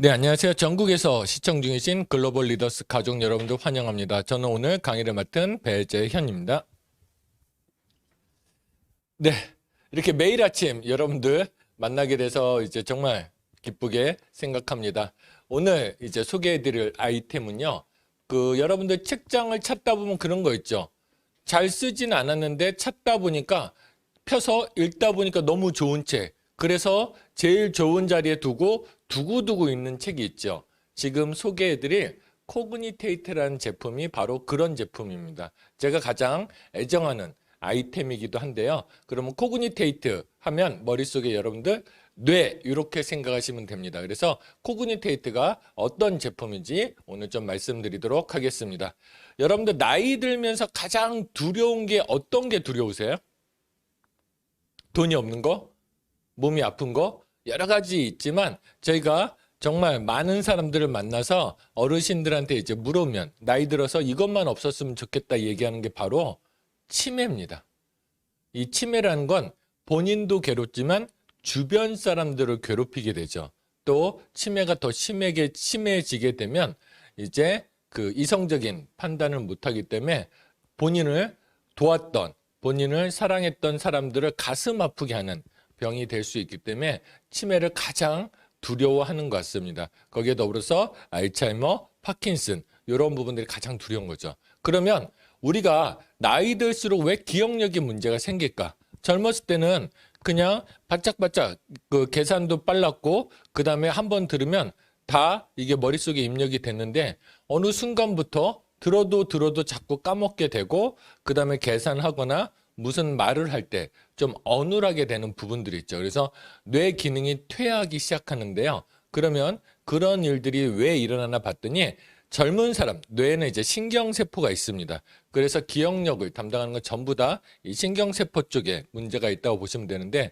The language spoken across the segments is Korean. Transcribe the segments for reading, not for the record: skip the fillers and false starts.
네, 안녕하세요. 전국에서 시청 중이신 글로벌 리더스 가족 여러분들 환영합니다. 저는 오늘 강의를 맡은 배재현입니다. 네, 이렇게 매일 아침 여러분들 만나게 돼서 이제 정말 기쁘게 생각합니다. 오늘 이제 소개해드릴 아이템은요. 여러분들 책장을 찾다 보면 그런 거 있죠. 잘 쓰진 않았는데 찾다 보니까 펴서 읽다 보니까 너무 좋은 책. 그래서 제일 좋은 자리에 두고 두고두고 있는 책이 있죠. 지금 소개해드릴 코그니테이트라는 제품이 바로 그런 제품입니다. 제가 가장 애정하는 아이템이기도 한데요. 그러면 코그니테이트 하면 머릿속에 여러분들 뇌 이렇게 생각하시면 됩니다. 그래서 코그니테이트가 어떤 제품인지 오늘 좀 말씀드리도록 하겠습니다. 여러분들 나이 들면서 가장 두려운 게 어떤 게 두려우세요? 돈이 없는 거? 몸이 아픈 거? 여러 가지 있지만 저희가 정말 많은 사람들을 만나서 어르신들한테 이제 물으면 나이 들어서 이것만 없었으면 좋겠다 얘기하는 게 바로 치매입니다. 이 치매라는 건 본인도 괴롭지만 주변 사람들을 괴롭히게 되죠. 또 치매가 더 심해지게 되면 이제 그 이성적인 판단을 못하기 때문에 본인을 도왔던, 본인을 사랑했던 사람들을 가슴 아프게 하는 병이 될 수 있기 때문에 치매를 가장 두려워하는 것 같습니다. 거기에 더불어서 알츠하이머, 파킨슨 이런 부분들이 가장 두려운 거죠. 그러면 우리가 나이 들수록 왜 기억력이 문제가 생길까? 젊었을 때는 그냥 바짝바짝 그 계산도 빨랐고 그 다음에 한번 들으면 다 이게 머릿속에 입력이 됐는데 어느 순간부터 들어도 자꾸 까먹게 되고 그 다음에 계산하거나 무슨 말을 할 때 좀 어눌하게 되는 부분들이 있죠. 그래서 뇌 기능이 퇴화하기 시작하는데요. 그러면 그런 일들이 왜 일어나나 봤더니 젊은 사람, 뇌에는 이제 신경세포가 있습니다. 그래서 기억력을 담당하는 건 전부 다 이 신경세포 쪽에 문제가 있다고 보시면 되는데,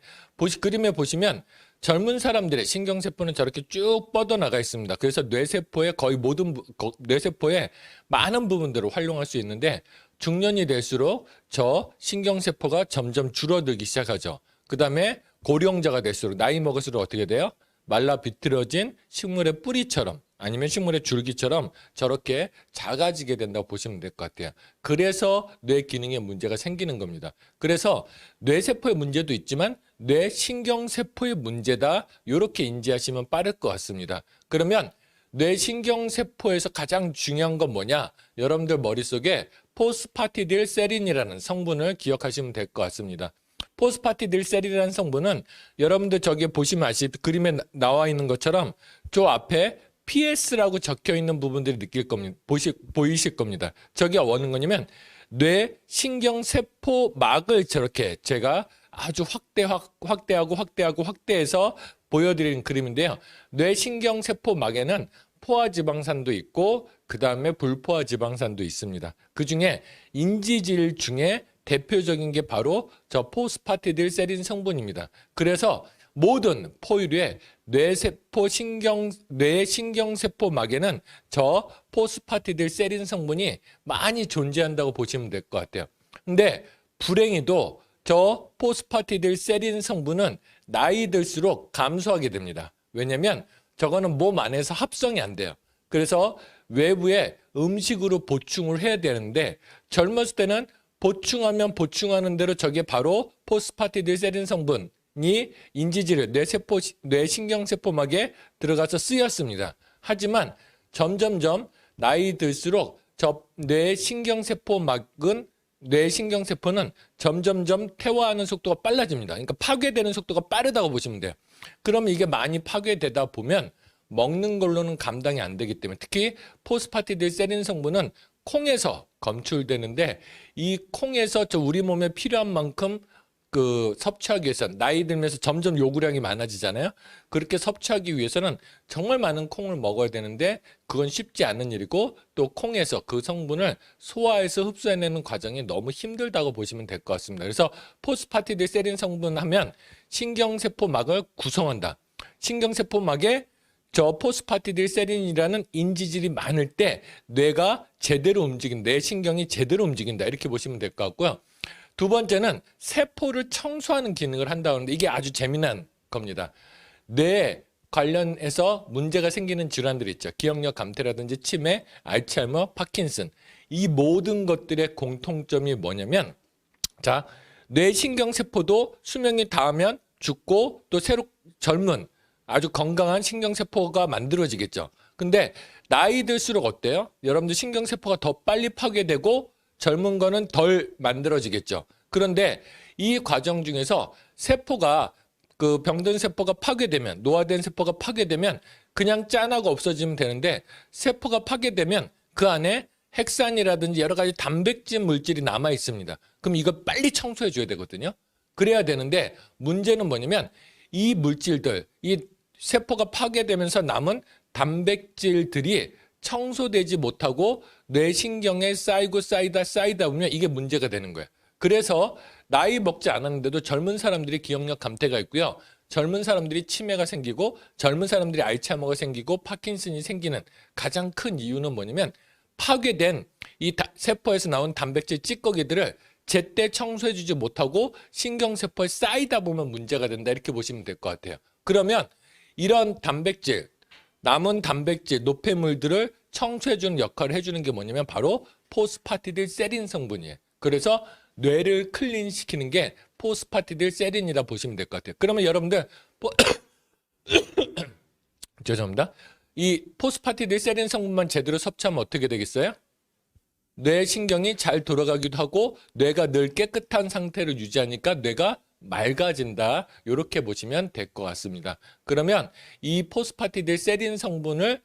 그림에 보시면 젊은 사람들의 신경세포는 저렇게 쭉 뻗어나가 있습니다. 그래서 뇌세포의 거의 모든, 뇌세포의 많은 부분들을 활용할 수 있는데, 중년이 될수록 저 신경세포가 점점 줄어들기 시작하죠. 그 다음에 고령자가 될수록, 나이 먹을수록 어떻게 돼요? 말라 비틀어진 식물의 뿌리처럼 아니면 식물의 줄기처럼 저렇게 작아지게 된다고 보시면 될 것 같아요. 그래서 뇌 기능에 문제가 생기는 겁니다. 그래서 뇌세포의 문제도 있지만 뇌신경세포의 문제다 이렇게 인지하시면 빠를 것 같습니다. 그러면 뇌신경세포에서 가장 중요한 건 뭐냐? 여러분들 머릿속에 포스파티딜세린이라는 성분을 기억하시면 될 것 같습니다. 포스파티딜세린이라는 성분은 여러분들 저기 보시면 그림에 나와 있는 것처럼 저 앞에 PS라고 적혀 있는 부분들이 느낄 겁니다. 보이실 겁니다. 저게 어느 거냐면 뇌신경세포막을 저렇게 제가 아주 확대해서 보여드리는 그림인데요. 뇌신경세포막에는 포화지방산도 있고 그 다음에 불포화지방산도 있습니다. 그 중에 인지질 중에 대표적인 게 바로 저 포스파티딜세린 성분입니다. 그래서 모든 포유류의 뇌신경세포막에는 저 포스파티딜세린 성분이 많이 존재한다고 보시면 될 것 같아요. 근데 불행히도 저 포스파티딜세린 성분은 나이 들수록 감소하게 됩니다. 왜냐하면 저거는 몸 안에서 합성이 안 돼요. 그래서 외부에 음식으로 보충을 해야 되는데 젊었을 때는 보충하면 보충하는 대로 저게 바로 포스파티딜세린 성분이 인지질, 뇌신경세포막에 들어가서 쓰였습니다. 하지만 점점점 나이 들수록 저 뇌신경세포는 점점점 퇴화하는 속도가 빨라집니다. 그러니까 파괴되는 속도가 빠르다고 보시면 돼요. 그러면 이게 많이 파괴되다 보면 먹는 걸로는 감당이 안 되기 때문에 특히 포스파티딜세린 성분은 콩에서 검출되는데 이 콩에서 저 우리 몸에 필요한 만큼 그 섭취하기 위해서 나이 들면서 점점 요구량이 많아지잖아요. 그렇게 섭취하기 위해서는 정말 많은 콩을 먹어야 되는데 그건 쉽지 않은 일이고 또 콩에서 그 성분을 소화해서 흡수해내는 과정이 너무 힘들다고 보시면 될 것 같습니다. 그래서 포스파티딜세린 성분 하면 신경세포막을 구성한다. 신경세포막에 저 포스파티딜세린이라는 인지질이 많을 때 뇌가 제대로 뇌신경이 제대로 움직인다. 이렇게 보시면 될 것 같고요. 두 번째는 세포를 청소하는 기능을 한다는데 이게 아주 재미난 겁니다. 뇌 관련해서 문제가 생기는 질환들이 있죠. 기억력 감퇴라든지 치매, 알츠하이머, 파킨슨. 이 모든 것들의 공통점이 뭐냐면 자, 뇌신경세포도 수명이 닿으면 죽고 또 새로 젊은 아주 건강한 신경세포가 만들어지겠죠. 근데 나이 들수록 어때요? 여러분들 신경세포가 더 빨리 파괴되고 젊은 거는 덜 만들어지겠죠. 그런데 이 과정 중에서 세포가 그 병든 세포가 파괴되면 노화된 세포가 파괴되면 그냥 짠하고 없어지면 되는데 세포가 파괴되면 그 안에 핵산이라든지 여러 가지 단백질 물질이 남아 있습니다. 그럼 이거 빨리 청소해 줘야 되거든요. 그래야 되는데 문제는 뭐냐면 이 물질들, 이 세포가 파괴되면서 남은 단백질들이 청소되지 못하고 뇌신경에 쌓이다 보면 이게 문제가 되는 거예요. 그래서 나이 먹지 않았는데도 젊은 사람들이 기억력 감퇴가 있고요. 젊은 사람들이 치매가 생기고 젊은 사람들이 알츠하이머가 생기고 파킨슨이 생기는 가장 큰 이유는 뭐냐면 파괴된 이 세포에서 나온 단백질 찌꺼기들을 제때 청소해주지 못하고 신경세포에 쌓이다 보면 문제가 된다 이렇게 보시면 될 것 같아요. 그러면 이런 단백질, 남은 단백질, 노폐물들을 청소해주는 역할을 해주는 게 뭐냐면 바로 포스파티딜세린 성분이에요. 그래서 뇌를 클린시키는 게 포스파티딜세린이라 보시면 될 것 같아요. 그러면 여러분들 죄송합니다. 이 포스파티딜세린 성분만 제대로 섭취하면 어떻게 되겠어요? 뇌 신경이 잘 돌아가기도 하고 뇌가 늘 깨끗한 상태를 유지하니까 뇌가 맑아진다. 이렇게 보시면 될 것 같습니다. 그러면 이 포스파티딜세린 성분을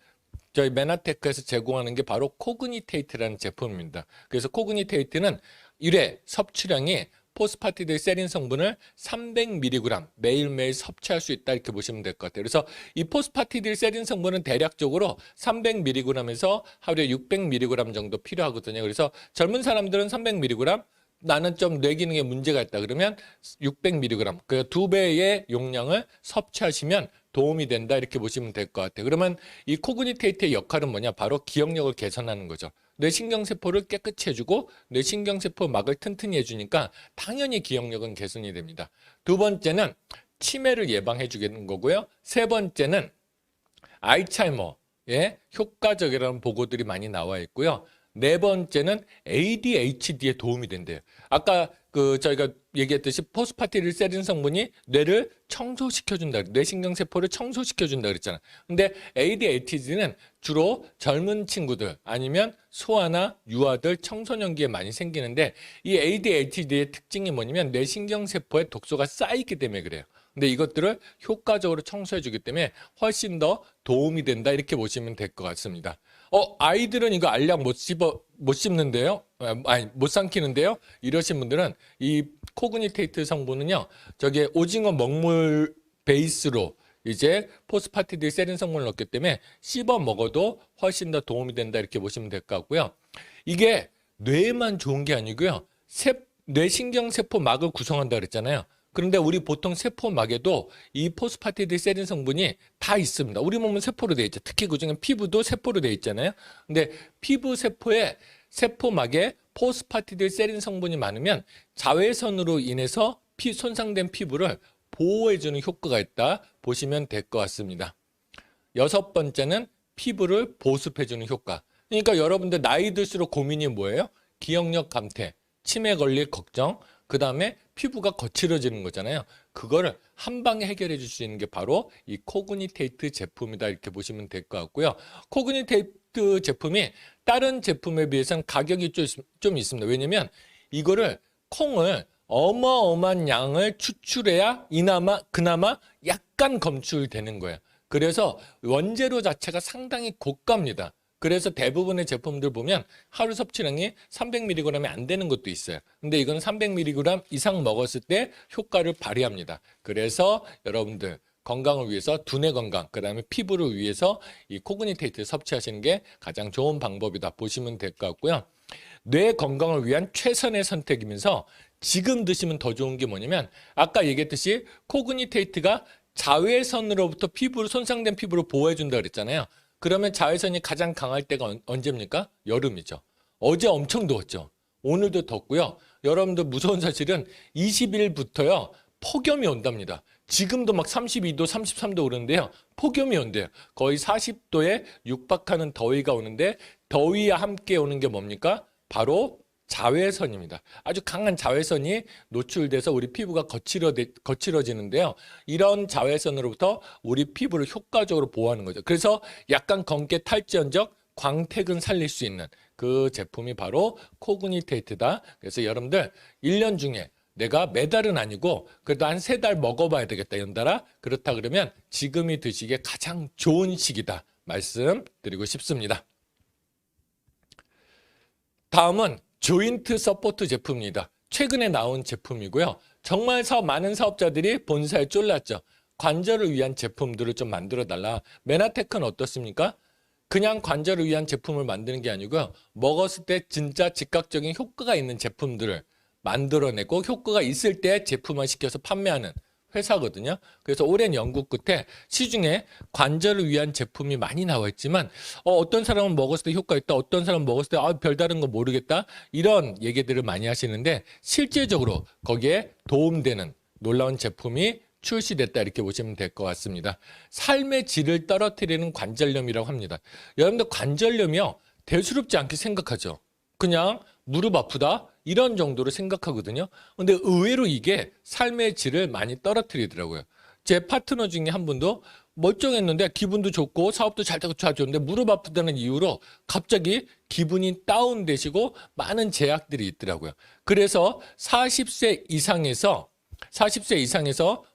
저희 메나테크에서 제공하는 게 바로 코그니테이트라는 제품입니다. 그래서 코그니테이트는 1회 섭취량이 포스파티딜세린 성분을 300mg 매일매일 섭취할 수 있다 이렇게 보시면 될 것 같아요. 그래서 이 포스파티딜세린 성분은 대략적으로 300mg에서 하루에 600mg 정도 필요하거든요. 그래서 젊은 사람들은 300mg, 나는 좀 뇌 기능에 문제가 있다 그러면 600mg, 그 2배의 용량을 섭취하시면 도움이 된다 이렇게 보시면 될 것 같아요. 그러면 이 코그니테이트의 역할은 뭐냐? 바로 기억력을 개선하는 거죠. 뇌신경세포를 깨끗이 해주고 뇌신경세포 막을 튼튼히 해주니까 당연히 기억력은 개선이 됩니다. 두 번째는 치매를 예방해 주는 거고요. 세 번째는 알츠하이머에 효과적이라는 보고들이 많이 나와 있고요. 네 번째는 ADHD에 도움이 된대요. 아까 저희가 얘기했듯이 포스파티딜세린 성분이 뇌를 청소시켜준다. 뇌신경세포를 청소시켜준다 그랬잖아. 근데 ADHD는 주로 젊은 친구들 아니면 소아나 유아들, 청소년기에 많이 생기는데 이 ADHD의 특징이 뭐냐면 뇌신경세포에 독소가 쌓이기 때문에 그래요. 근데 이것들을 효과적으로 청소해주기 때문에 훨씬 더 도움이 된다 이렇게 보시면 될 것 같습니다. 아이들은 이거 알약 못 씹는데요? 아니, 못 삼키는데요? 이러신 분들은 이 코그니테이트 성분은요, 저게 오징어 먹물 베이스로 이제 포스파티딜세린 성분을 넣기 때문에 씹어 먹어도 훨씬 더 도움이 된다 이렇게 보시면 될 것 같고요. 이게 뇌에만 좋은 게 아니고요. 뇌신경세포 막을 구성한다 그랬잖아요. 그런데 우리 보통 세포막에도 이 포스파티딜세린 성분이 다 있습니다. 우리 몸은 세포로 되어 있죠. 특히 그중에 피부도 세포로 되어 있잖아요. 근데 피부 세포에 세포막에 포스파티딜세린 성분이 많으면 자외선으로 인해서 손상된 피부를 보호해주는 효과가 있다 보시면 될 것 같습니다. 여섯 번째는 피부를 보습해주는 효과. 그러니까 여러분들 나이 들수록 고민이 뭐예요? 기억력 감퇴, 치매 걸릴 걱정, 그 다음에 피부가 거칠어지는 거잖아요. 그거를 한 방에 해결해 줄 수 있는 게 바로 이 코그니테이트 제품이다 이렇게 보시면 될 것 같고요. 코그니테이트 제품이 다른 제품에 비해서는 가격이 좀 있습니다. 왜냐면 이거를 콩을 어마어마한 양을 추출해야 그나마 약간 검출되는 거예요. 그래서 원재료 자체가 상당히 고가입니다. 그래서 대부분의 제품들 보면 하루 섭취량이 300mg이 안 되는 것도 있어요. 근데 이건 300mg 이상 먹었을 때 효과를 발휘합니다. 그래서 여러분들 건강을 위해서 두뇌 건강, 그 다음에 피부를 위해서 이 코그니테이트 섭취하시는 게 가장 좋은 방법이다 보시면 될 것 같고요. 뇌 건강을 위한 최선의 선택이면서 지금 드시면 더 좋은 게 뭐냐면 아까 얘기했듯이 코그니테이트가 자외선으로부터 손상된 피부를 보호해준다 그랬잖아요. 그러면 자외선이 가장 강할 때가 언제입니까? 여름이죠. 어제 엄청 더웠죠. 오늘도 덥고요. 여러분들 무서운 사실은 20일부터요. 폭염이 온답니다. 지금도 막 32도, 33도 오르는데요. 폭염이 온대요. 거의 40도에 육박하는 더위가 오는데 더위와 함께 오는 게 뭡니까? 바로 자외선입니다. 아주 강한 자외선이 노출돼서 우리 피부가 거칠어지는데요. 이런 자외선으로부터 우리 피부를 효과적으로 보호하는 거죠. 그래서 약간 검게 탈지언적 광택은 살릴 수 있는 그 제품이 바로 코그니테이트다. 그래서 여러분들 1년 중에 내가 매달은 아니고 그래도 한 3달 먹어봐야 되겠다 연달아. 그렇다 그러면 지금이 드시기에 가장 좋은 시기다 말씀드리고 싶습니다. 다음은 조인트 서포트 제품입니다. 최근에 나온 제품이고요. 정말 많은 사업자들이 본사에 쫄랐죠. 관절을 위한 제품들을 좀 만들어 달라. 메나테크는 어떻습니까? 그냥 관절을 위한 제품을 만드는 게 아니고요. 먹었을 때 진짜 즉각적인 효과가 있는 제품들을 만들어내고 효과가 있을 때 제품화 시켜서 판매하는 회사거든요. 그래서 오랜 연구 끝에 시중에 관절을 위한 제품이 많이 나와 있지만 어떤 사람은 먹었을 때 효과 있다. 어떤 사람은 먹었을 때 별다른 거 모르겠다. 이런 얘기들을 많이 하시는데 실제적으로 거기에 도움되는 놀라운 제품이 출시됐다 이렇게 보시면 될 것 같습니다. 삶의 질을 떨어뜨리는 관절염이라고 합니다. 여러분들 관절염이요. 대수롭지 않게 생각하죠. 그냥 무릎 아프다 이런 정도로 생각하거든요. 근데 의외로 이게 삶의 질을 많이 떨어뜨리더라고요. 제 파트너 중에 한 분도 멀쩡했는데 기분도 좋고 사업도 잘 되고 좋았는데 무릎 아프다는 이유로 갑자기 기분이 다운되시고 많은 제약들이 있더라고요. 그래서 40세 이상에서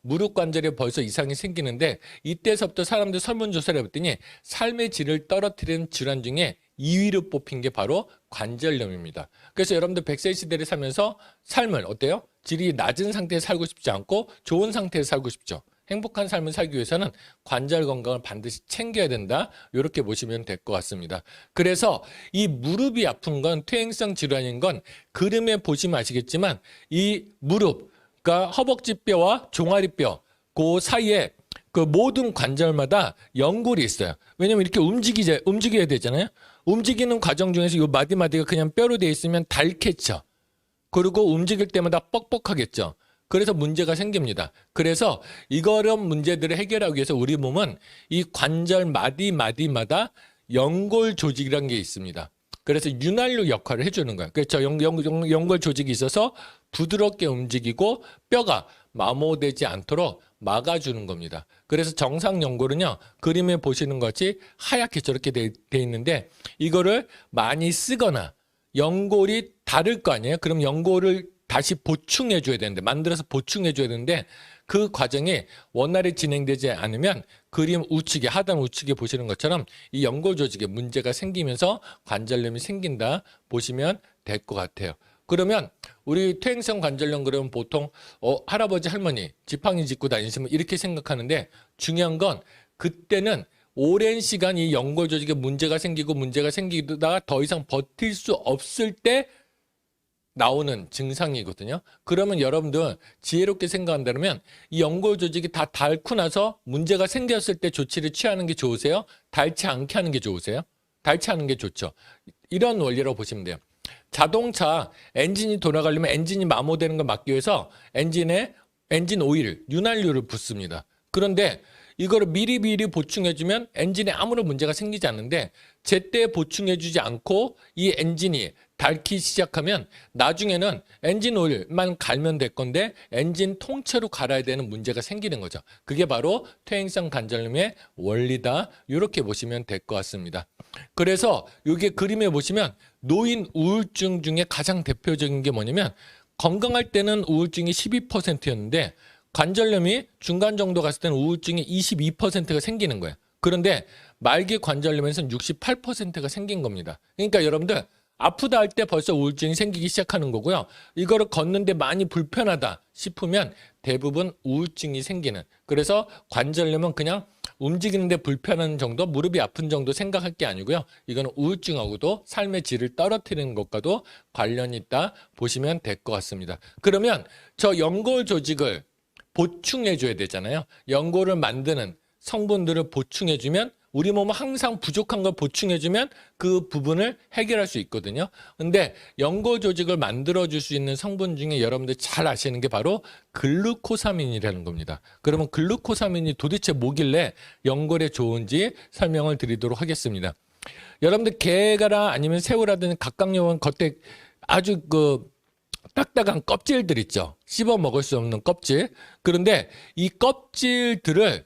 무릎 관절에 벌써 이상이 생기는데 이때서부터 사람들 설문조사를 해봤더니 삶의 질을 떨어뜨리는 질환 중에 2위로 뽑힌 게 바로 관절염입니다. 그래서 여러분들 100세 시대를 살면서 삶을 어때요? 질이 낮은 상태에 살고 싶지 않고 좋은 상태에서 살고 싶죠. 행복한 삶을 살기 위해서는 관절 건강을 반드시 챙겨야 된다. 이렇게 보시면 될 것 같습니다. 그래서 이 무릎이 아픈 건 퇴행성 질환인 건 그림에 보시면 아시겠지만 이 무릎, 그러니까 허벅지뼈와 종아리뼈 그 사이에 그 모든 관절마다 연골이 있어요. 왜냐면 이렇게 움직여야 되잖아요. 움직이는 과정 중에서 이 마디마디가 그냥 뼈로 되어 있으면 닳겠죠. 그리고 움직일 때마다 뻑뻑하겠죠. 그래서 문제가 생깁니다. 그래서 이런 문제들을 해결하기 위해서 우리 몸은 이 관절 마디마디마다 연골 조직이라는 게 있습니다. 그래서 윤활유 역할을 해주는 거예요. 그렇죠. 연골 조직이 있어서 부드럽게 움직이고 뼈가 마모되지 않도록 막아주는 겁니다. 그래서 정상 연골은요. 그림에 보시는 것이 하얗게 저렇게 돼 있는데 이거를 많이 쓰거나 연골이 다를 거 아니에요. 그럼 연골을 다시 보충해 줘야 되는데 만들어서 보충해 줘야 되는데 그 과정이 원활히 진행되지 않으면 그림 우측에 하단 우측에 보시는 것처럼 이 연골 조직에 문제가 생기면서 관절염이 생긴다 보시면 될 것 같아요. 그러면 우리 퇴행성 관절염 그러면 보통 할아버지 할머니 지팡이 짚고 다니시면 이렇게 생각하는데 중요한 건 그때는 오랜 시간 이 연골 조직에 문제가 생기다가 더 이상 버틸 수 없을 때 나오는 증상이거든요. 그러면 여러분들 지혜롭게 생각한다면 이 연골 조직이 다 닳고 나서 문제가 생겼을 때 조치를 취하는 게 좋으세요? 닳지 않게 하는 게 좋으세요? 닳지 않은 게 좋죠. 이런 원리로 보시면 돼요. 자동차 엔진이 돌아가려면 엔진이 마모되는 걸 막기 위해서 엔진 오일, 윤활유를 붓습니다. 그런데 이거를 미리미리 보충해주면 엔진에 아무런 문제가 생기지 않는데 제때 보충해주지 않고 이 엔진이 닳기 시작하면 나중에는 엔진 오일만 갈면 될 건데 엔진 통째로 갈아야 되는 문제가 생기는 거죠. 그게 바로 퇴행성 관절염의 원리다. 이렇게 보시면 될 것 같습니다. 그래서 이게 그림에 보시면 노인 우울증 중에 가장 대표적인 게 뭐냐면 건강할 때는 우울증이 12%였는데 관절염이 중간 정도 갔을 때는 우울증이 22%가 생기는 거예요. 그런데 말기 관절염에서는 68%가 생긴 겁니다. 그러니까 여러분들 아프다 할 때 벌써 우울증이 생기기 시작하는 거고요. 이거를 걷는데 많이 불편하다 싶으면 대부분 우울증이 생기는. 그래서 관절염은 그냥 움직이는데 불편한 정도, 무릎이 아픈 정도 생각할 게 아니고요. 이거는 우울증하고도 삶의 질을 떨어뜨리는 것과도 관련이 있다 보시면 될 것 같습니다. 그러면 저 연골 조직을 보충해 줘야 되잖아요. 연골을 만드는 성분들을 보충해 주면 우리 몸은 항상 부족한 걸 보충해주면 그 부분을 해결할 수 있거든요. 근데 연골 조직을 만들어줄 수 있는 성분 중에 여러분들 잘 아시는 게 바로 글루코사민이라는 겁니다. 그러면 글루코사민이 도대체 뭐길래 연골에 좋은지 설명을 드리도록 하겠습니다. 여러분들 게가라 아니면 새우라든지 각각용은 겉에 아주 딱딱한 껍질들 있죠. 씹어 먹을 수 없는 껍질. 그런데 이 껍질들을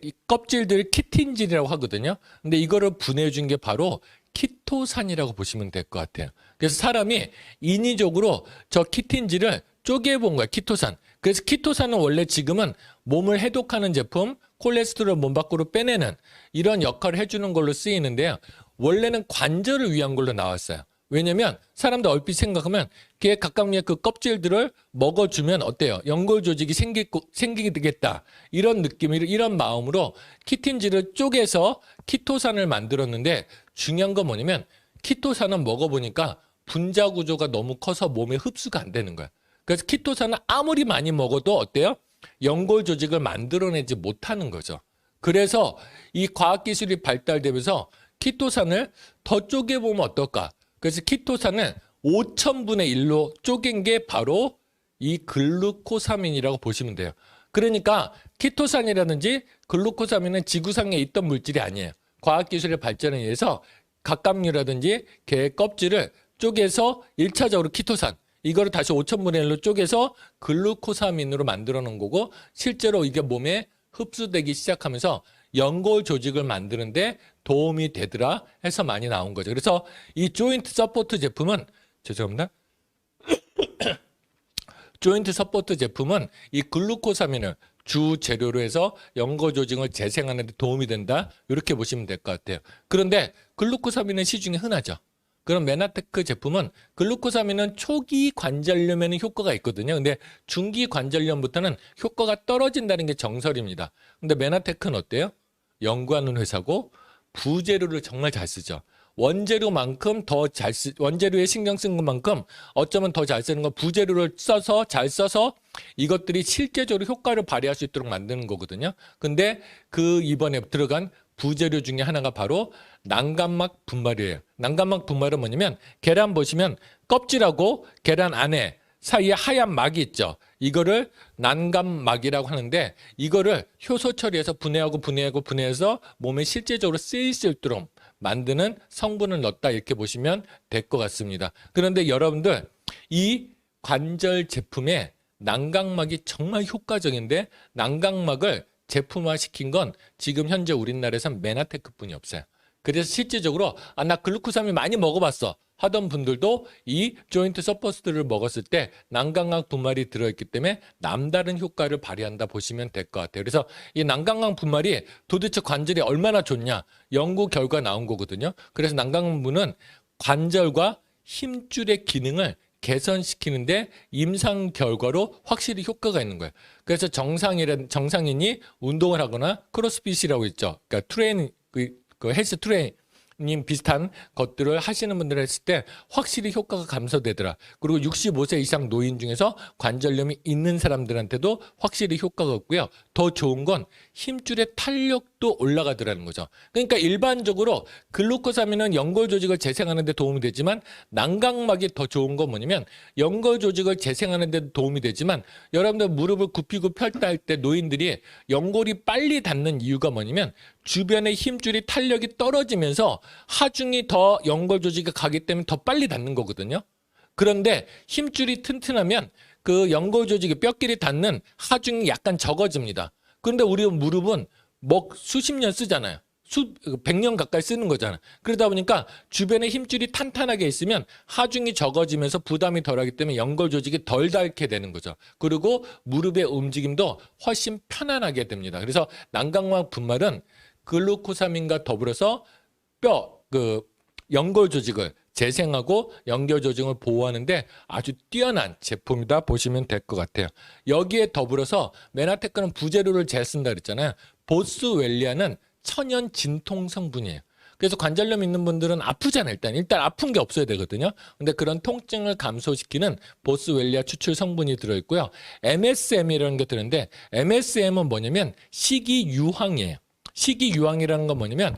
이 껍질들을 키틴질이라고 하거든요. 근데 이거를 분해준 게 바로 키토산이라고 보시면 될 것 같아요. 그래서 사람이 인위적으로 저 키틴질을 쪼개본 거야, 키토산. 그래서 키토산은 원래 지금은 몸을 해독하는 제품, 콜레스테롤 몸 밖으로 빼내는 이런 역할을 해주는 걸로 쓰이는데요. 원래는 관절을 위한 걸로 나왔어요. 왜냐면 사람들 얼핏 생각하면 걔 각각의 그 껍질들을 먹어주면 어때요? 연골 조직이 생기게 되겠다. 이런 느낌이 이런 마음으로 키틴질을 쪼개서 키토산을 만들었는데 중요한 건 뭐냐면 키토산은 먹어보니까 분자 구조가 너무 커서 몸에 흡수가 안 되는 거야. 그래서 키토산은 아무리 많이 먹어도 어때요? 연골 조직을 만들어내지 못하는 거죠. 그래서 이 과학기술이 발달되면서 키토산을 더 쪼개보면 어떨까? 그래서 키토산은 5,000분의 1로 쪼갠 게 바로 이 글루코사민이라고 보시면 돼요. 그러니까 키토산이라든지 글루코사민은 지구상에 있던 물질이 아니에요. 과학기술의 발전에 의해서 갑각류라든지 개 껍질을 쪼개서 1차적으로 키토산, 이거를 다시 5,000분의 1로 쪼개서 글루코사민으로 만들어 놓은 거고 실제로 이게 몸에 흡수되기 시작하면서 연골 조직을 만드는데 도움이 되더라 해서 많이 나온 거죠. 그래서 이 조인트 서포트 제품은 죄송합니다. 조인트 서포트 제품은 이 글루코사민을 주 재료로 해서 연골 조직을 재생하는 데 도움이 된다. 이렇게 보시면 될 것 같아요. 그런데 글루코사민은 시중에 흔하죠. 그럼 메나테크 제품은 글루코사민은 초기 관절염에는 효과가 있거든요. 근데 중기 관절염부터는 효과가 떨어진다는 게 정설입니다. 근데 메나테크는 어때요? 연구하는 회사고 부재료를 정말 잘 쓰죠. 원재료만큼 더 잘 원재료에 신경 쓴 것만큼 어쩌면 더 잘 쓰는 건 부재료를 잘 써서 이것들이 실제적으로 효과를 발휘할 수 있도록 만드는 거거든요. 근데 그 이번에 들어간 부재료 중에 하나가 바로 난감막 분말이에요. 난감막 분말은 뭐냐면 계란 보시면 껍질하고 계란 안에 사이에 하얀 막이 있죠. 이거를 난감막이라고 하는데 이거를 효소 처리해서 분해해서 몸에 실제적으로 쓰일 수 있도록 만드는 성분을 넣었다 이렇게 보시면 될 것 같습니다. 그런데 여러분들 이 관절 제품에 난감막이 정말 효과적인데 난감막을 제품화시킨 건 지금 현재 우리나라에선 메나테크뿐이 없어요. 그래서 실질적으로 나 글루코사민 많이 먹어봤어 하던 분들도 이 조인트 서포트를 먹었을 때 난감막 분말이 들어있기 때문에 남다른 효과를 발휘한다 보시면 될 것 같아요. 그래서 이 난감막 분말이 도대체 관절이 얼마나 좋냐 연구 결과 나온 거거든요. 그래서 난감막분은 관절과 힘줄의 기능을 개선시키는데 임상 결과로 확실히 효과가 있는 거예요. 그래서 정상인이 운동을 하거나 크로스핏이라고 있죠. 그러니까 헬스 트레이닝 비슷한 것들을 하시는 분들 했을 때 확실히 효과가 감소되더라. 그리고 65세 이상 노인 중에서 관절염이 있는 사람들한테도 확실히 효과가 없고요. 더 좋은 건 힘줄의 탄력도 올라가더라는 거죠. 그러니까 일반적으로 글루코사민은 연골 조직을 재생하는 데 도움이 되지만 난각막이 더 좋은 건 뭐냐면 연골 조직을 재생하는 데 도움이 되지만 여러분들 무릎을 굽히고 펼다 할 때 노인들이 연골이 빨리 닿는 이유가 뭐냐면 주변의 힘줄이 탄력이 떨어지면서 하중이 더 연골 조직에 가기 때문에 더 빨리 닿는 거거든요. 그런데 힘줄이 튼튼하면 그 연골 조직이 뼈끼리 닿는 하중이 약간 적어집니다. 그런데 우리 무릎은 수십 년 쓰잖아요. 100년 가까이 쓰는 거잖아요. 그러다 보니까 주변에 힘줄이 탄탄하게 있으면 하중이 적어지면서 부담이 덜하기 때문에 연골 조직이 덜 닳게 되는 거죠. 그리고 무릎의 움직임도 훨씬 편안하게 됩니다. 그래서 난각막 분말은 글루코사민과 더불어서 연골 조직을 재생하고 연골 조직을 보호하는데 아주 뛰어난 제품이다 보시면 될 것 같아요. 여기에 더불어서 메나테크는 부재료를 잘 쓴다 그랬잖아요. 보스웰리아는 천연 진통 성분이에요. 그래서 관절염 있는 분들은 아프잖아요. 일단 아픈 게 없어야 되거든요. 근데 그런 통증을 감소시키는 보스웰리아 추출 성분이 들어있고요. MSM이라는 게 들었는데 MSM은 뭐냐면 식이유황이에요. 식이유황이라는 건 뭐냐면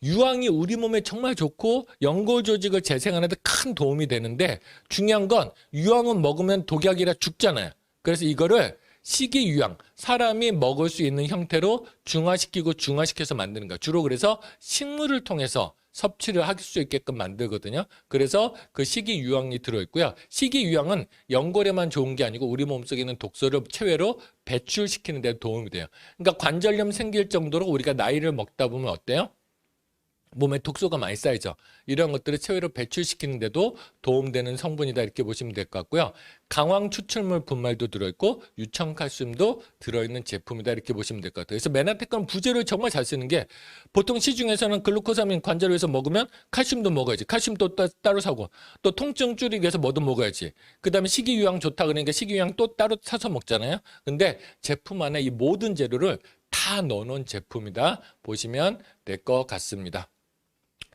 유황이 우리 몸에 정말 좋고 연골 조직을 재생하는 데 큰 도움이 되는데 중요한 건 유황은 먹으면 독약이라 죽잖아요. 그래서 이거를 식이유황, 사람이 먹을 수 있는 형태로 중화시켜서 만드는 거예요. 주로 그래서 식물을 통해서 섭취를 할 수 있게끔 만들거든요. 그래서 그 식이유황이 들어있고요. 식이유황은 연골에만 좋은 게 아니고 우리 몸속에 있는 독소를 체외로 배출시키는 데 도움이 돼요. 그러니까 관절염 생길 정도로 우리가 나이를 먹다 보면 어때요? 몸에 독소가 많이 쌓이죠. 이런 것들을 체외로 배출시키는 데도 도움되는 성분이다 이렇게 보시면 될 것 같고요. 강황 추출물 분말도 들어있고 유청칼슘도 들어있는 제품이다 이렇게 보시면 될 것 같아요. 그래서 메나테크는 부재료를 정말 잘 쓰는 게 보통 시중에서는 글루코사민 관절을 위해서 먹으면 칼슘도 먹어야지. 칼슘 또 따로 사고 또 통증 줄이기 위해서 뭐도 먹어야지. 그 다음에 식이유황 좋다 그러니까 식이유황 또 따로 사서 먹잖아요. 근데 제품 안에 이 모든 재료를 다 넣어놓은 제품이다 보시면 될 것 같습니다.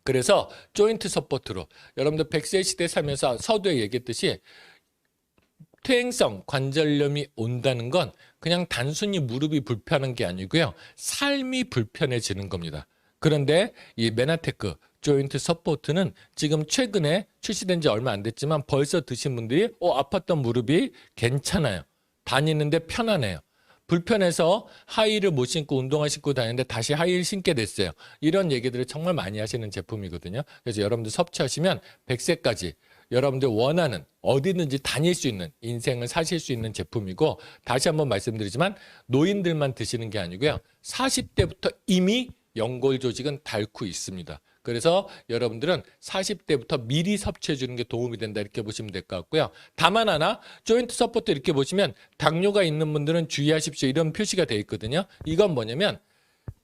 그래서 조인트 서포트로 여러분들 100세 시대 살면서 서두에 얘기했듯이 퇴행성 관절염이 온다는 건 그냥 단순히 무릎이 불편한 게 아니고요. 삶이 불편해지는 겁니다. 그런데 이 메나테크 조인트 서포트는 지금 최근에 출시된 지 얼마 안 됐지만 벌써 드신 분들이 아팠던 무릎이 괜찮아요. 다니는데 편하네요. 불편해서 하이힐을 못 신고 운동화 신고 다니는데 다시 하이힐 신게 됐어요. 이런 얘기들을 정말 많이 하시는 제품이거든요. 그래서 여러분들 섭취하시면 100세까지 여러분들 원하는 어디든지 다닐 수 있는 인생을 사실 수 있는 제품이고 다시 한번 말씀드리지만 노인들만 드시는 게 아니고요. 40대부터 이미 연골 조직은 닳고 있습니다. 그래서 여러분들은 40대부터 미리 섭취해 주는 게 도움이 된다 이렇게 보시면 될 것 같고요. 다만 하나 조인트 서포트 이렇게 보시면 당뇨가 있는 분들은 주의하십시오 이런 표시가 되어 있거든요. 이건 뭐냐면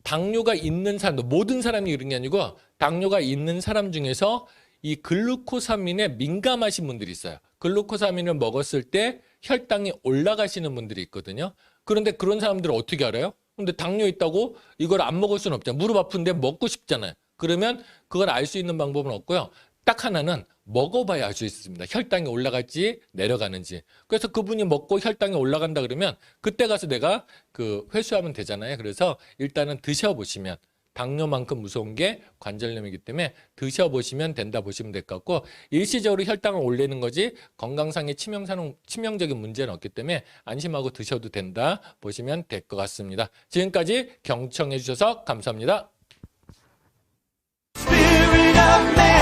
당뇨가 있는 사람도 모든 사람이 이런 게 아니고 당뇨가 있는 사람 중에서 이 글루코사민에 민감하신 분들이 있어요. 글루코사민을 먹었을 때 혈당이 올라가시는 분들이 있거든요. 그런데 그런 사람들은 어떻게 알아요? 근데 당뇨 있다고 이걸 안 먹을 수는 없잖아요. 무릎 아픈데 먹고 싶잖아요. 그러면 그걸 알 수 있는 방법은 없고요. 딱 하나는 먹어봐야 알 수 있습니다. 혈당이 올라갈지 내려가는지. 그래서 그분이 먹고 혈당이 올라간다 그러면 그때 가서 내가 회수하면 되잖아요. 그래서 일단은 드셔보시면 당뇨만큼 무서운 게 관절염이기 때문에 드셔보시면 된다 보시면 될 것 같고 일시적으로 혈당을 올리는 거지 건강상의 치명적인 문제는 없기 때문에 안심하고 드셔도 된다 보시면 될 것 같습니다. 지금까지 경청해 주셔서 감사합니다. Spirit of man.